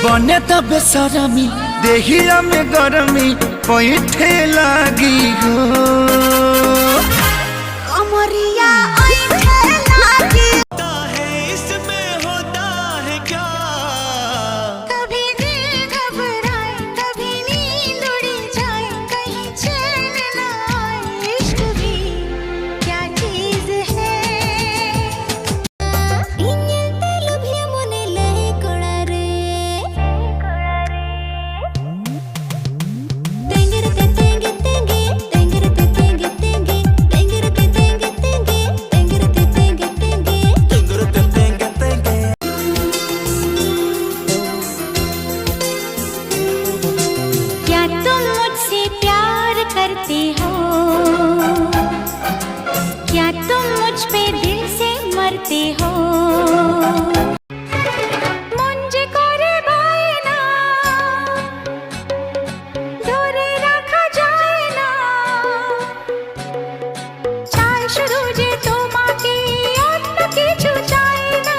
बने तबे सरमी देहिया में गरमी पैठे लागी हो अमरिया ऐठे लागी इसमें होता है क्या कभी दिल घबराए कभी नींद उड़ जाए कहीं चैन न आए इश्क भी क्या चीज है इंजन तेल भी मने लहे कोड़ा रे तेंगरते तेंगे तेंगे तेंगरते तेंगे तेंगे तेंगरते तेंगे तेंगे तेंगरते तेंगे तेंगे क्या तुम मुझसे प्यार करते हो क्या तुम मुझ पे दिल से मरते हो मुझे करे बायना दूर रखा जाए ना चाय शुरू जे তোমাকে অন্য কিছু চাই না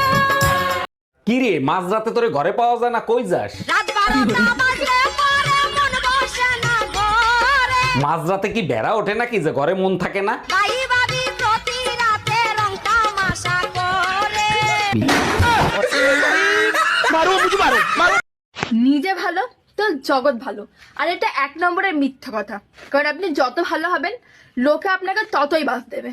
কি রে মাঝরাতে তোরে ঘরে পাওয়া যায় না, কই যাস? রাত 12টা বাজলে পরে মন বসে না ঘরে মাঝরাতে কি বেড়া ওঠে নাকি যে ঘরে মন থাকে না? ভাই ভাবি প্রতি রাতে রং তামাশা করে নিজে ভালো তো জগৎ ভালো, আর এটা 1 নম্বরের মিথ্যা কথা। কারণ আপনি যত ভালো হবেন লোকে আপনাকে ততই বাস দেবে।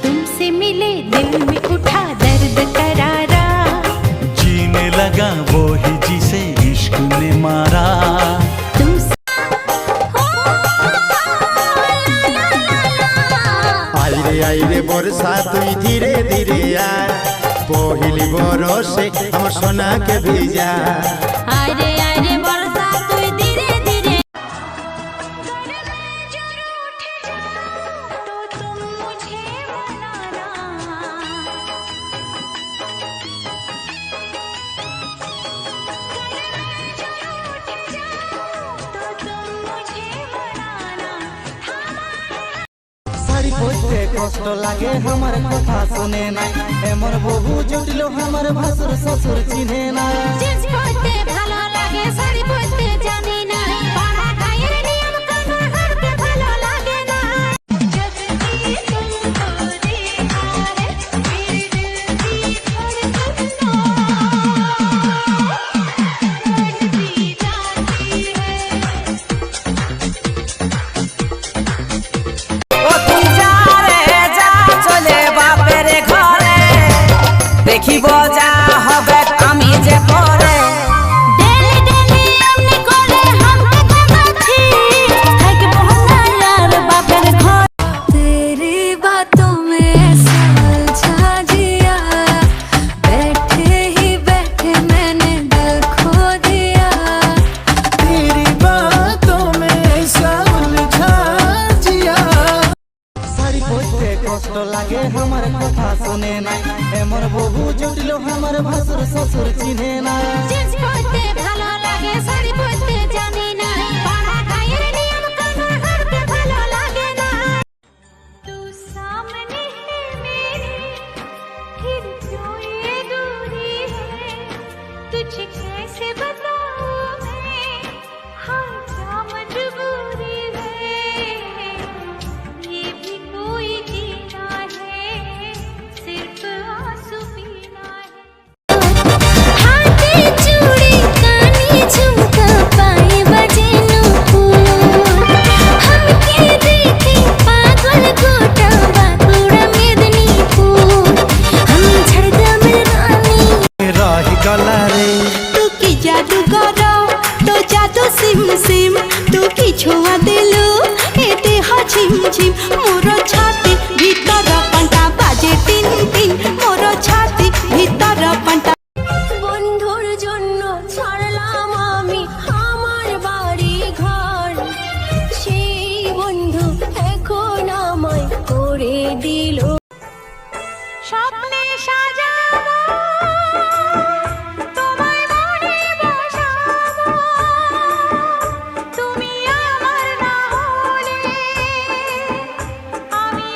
तुमसे मिले दिल में उठा दर्द करारा जीने लगा वो ही जिसे इश्क ने मारा आईरे बरसा तुई धीरे धीरे आ पहली बरसे हमर सोना के भेजा आरे आरे बरसा तू धीरे धीरे तो तुम मुझे मनाना तो तुम मुझे मनाना सारी पोस्टे कष्ट लागे हमार कथा सुने ना एमर बहु जुटलो हमार भासुर ससुर चिन्हे ना জিন্স পরতে ভালো লাগে শাড়ি পরতে জানি না পাড়া গায়ের নিয়ম কানুন করতে ভালো লাগে না जब भी तुमको देखा है मेरे दिल की धड़कन बढ़ती जाती है দেখিব যা হবে আমি যে পরে डेली डेली हमने कोले हम देखी है कि मोहना यार बापर घर तेरी बातों में ऐसा उलझा जिया बैठे ही बैठे मैंने दिल खो दिया तेरी बातों में ऐसा उलझा जिया सारी पोस्टे कष्ट लागे हमार कथा सुने ना एमर बहु जुटलो हमार भासुर ससुर चिन्हे ना জিন্স পরতে ভালো লাগে শাড়ি পরতে জানি না পাড়া গায়ের নিয়ম কানুন করতে ভালো লাগে না तू सामने है मेरे फिर क्यों ये दूरी है तुझे कैसे बताऊं मैं हाँ क्या मजबूरी है ये भी कोई जीना है सिर्फ आंसू पीना है हाथे चूड़ी कानी झुमका पाए बजे नूपुर हमके देखे पागल गोटा बाकुड़ा मेदनीपुर हम झड़गम रानी रही गला रे तू की जादू करो तो जादू सिम सिम तू की छुआ दिलु एते हा झिम झिम मोर छाती भीतर पंटा बाजे टिन टिन मोर छाती भीतर पंटा বন্ধুর জন্য ছাড়লাম আমি আমার বাড়ি ঘর সেই বন্ধু এখন আমায় করে দিল স্বপ্নে সাজাবো তোমায় মনে বসাবো তুমি আমার না হলে আমি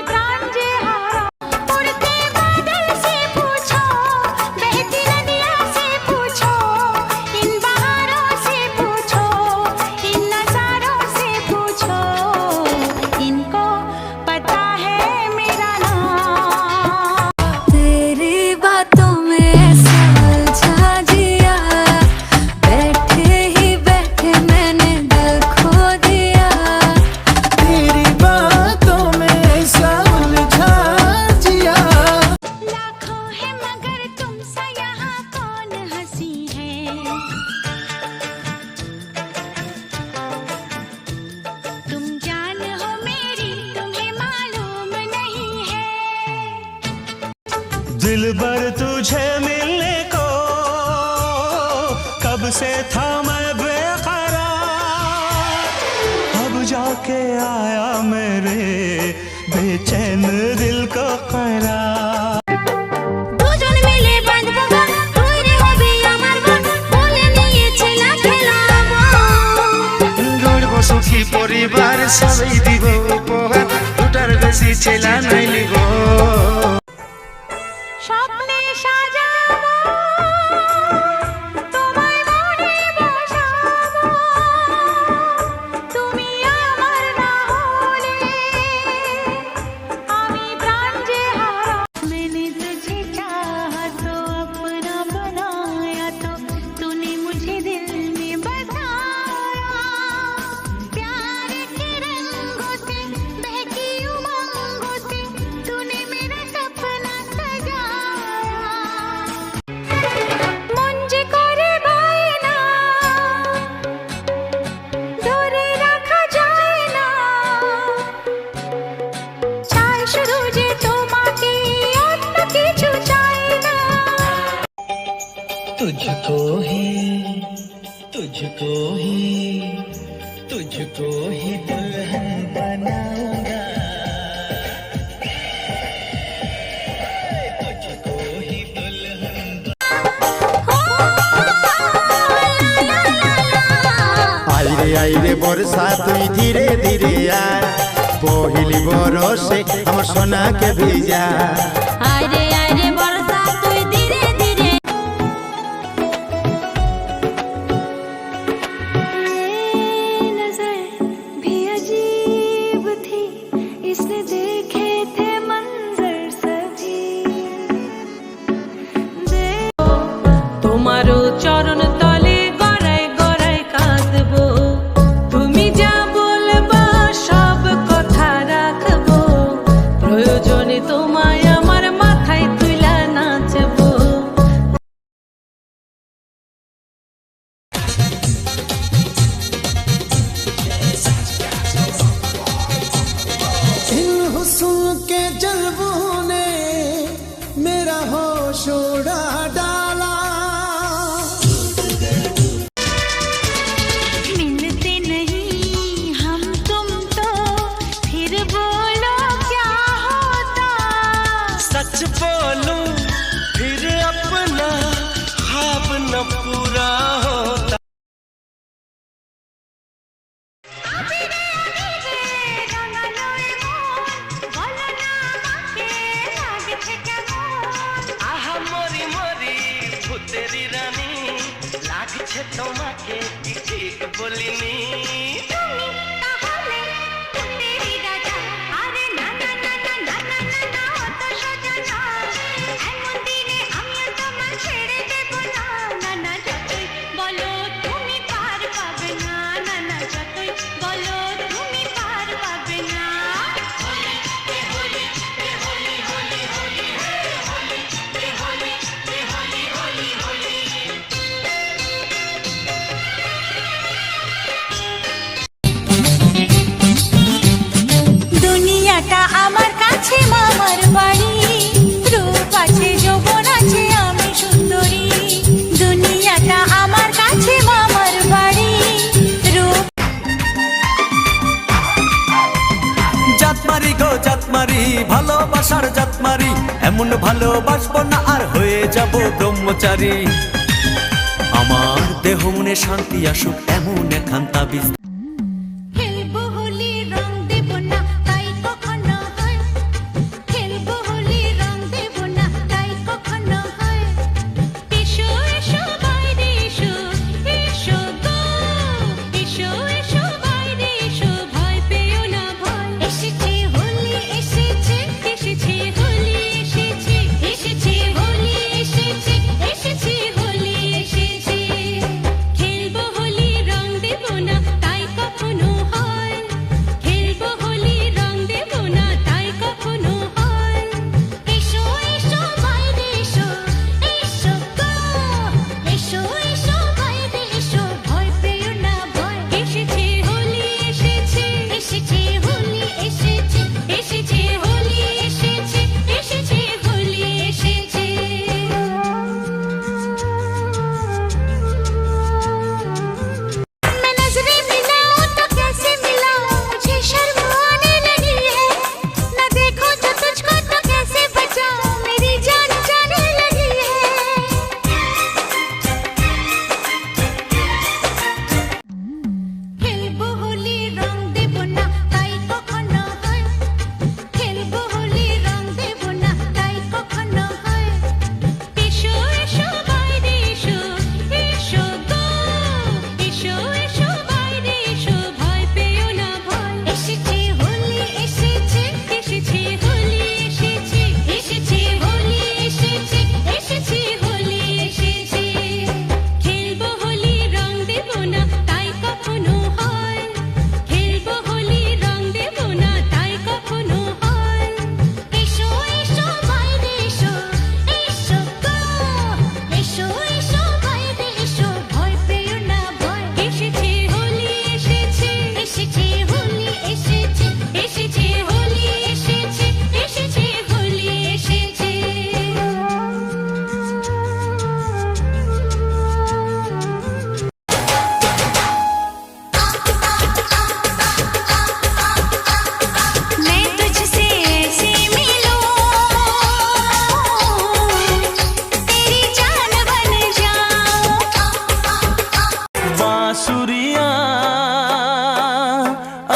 दिल भर तुझे मिलने को कब से था मैं बेकरार, अब जाके आया मेरे बेचैन दिल को करार। দুজন মিলে বাঁধবো গান, তুই রে হবি আমার মন, বলে নিয়েছে না খেলাবো। গড়ব সুখী পরিবার সবাই দিব উপহার, দুটার বেশি ছেলা নাই লিব। স্বপ্নে সাজাবো তোমায় মনে বসাবো, তুমি আমার না হলে আমি প্রাণ যে হারা। मैंने तुझे चाहा तो अपना बनाया, तो तूने मुझे दिल में बसाया। प्यार के रंगों से बहकी उमंगों से तूने मेरा सपना सजाया। মন যে করে বায়না, ধরে রাখা যায় না, চাই শুধু যে তোমাকে, অন্য কিছু চাই না। तुझको ही तुझको ही तुझको ही दुल्हन बनाऊंगा, तुझको ही दुल्हन। আইরে আইরে বর্ষা তুই ধীরে ধীরে আয়, পহিলি বরসে আমার সোনাকে ভিজা। আরে আরে বর্ষা তুই ধীরে ধীরে। नजर भी अजीब थी, इसने देखे थे मंजर सभी। তোমারও চরণ তলে গড়াই গড়াই কাঁদবো, তুমি যা বলবা সব কথা রাখবো, প্রয়োজনে তোমায় আমার মাথায় তুলা নাচবো। इन हुस्न के जलवों ने मेरा होश उड़ा डाला, मिलते नहीं हम तुम तो फिर बोलो क्या होता। सच बोलूं फिर अपना ख्वाब न पूरा होता। আহা মরি মরি ভূতেরি রানী, লাগছে তোমাকে কি ঠিক বলিনি। বলো তুমি পার পাবে না, না না যতই বলো তুমি পার পাবে না। দুনিয়াটা আমার কাছে মামার বাড়ি, রূপ আছে যৌবন আছে আমি সুন্দরী। দুনিয়াটা আমার কাছে মামার বাড়ি, রূপ। জাতমারি গো জাতমারি, ভালোবাসার জাতমারি, এমন ভালোবাসবো না আর হয়ে যাব ব্রহ্মচারী। আমার দেহ মনে শান্তি আসুক এমন এখান তাবিজ। খেলবো হোলি রং দেব না তাই কখনো হয়, খেলবো হোলি রং দেব না তাই কখনো হয়। এসো এসো বাইরে এসো, এসো গো এসো এসো বাইরে এসো, ভয় পেও না ভয়। এসেছে হোলি এসেছে, এসেছে হোলি এসেছে, এসেছে হোলি এসেছে, এসেছে হোলি এসেছে। খেলবো হোলি রং দেব না তাই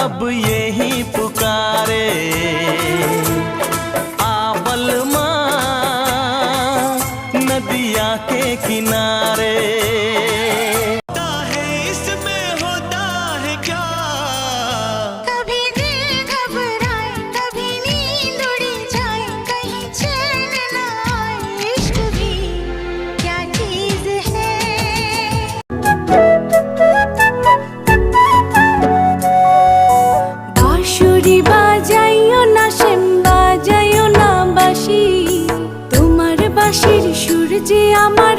अब यही पुकारे आवल माँ नदिया के किनारे। इसमें होता है क्या? कभी दिल घबराए, कभी नींद उड़ जाए, कहीं चैन न आए, इश्क भी क्या चीज है। বাঁশুরি বাজাইও না সেম বাজাইও না বাঁশি, তোমার বাঁশির সুর যে আমার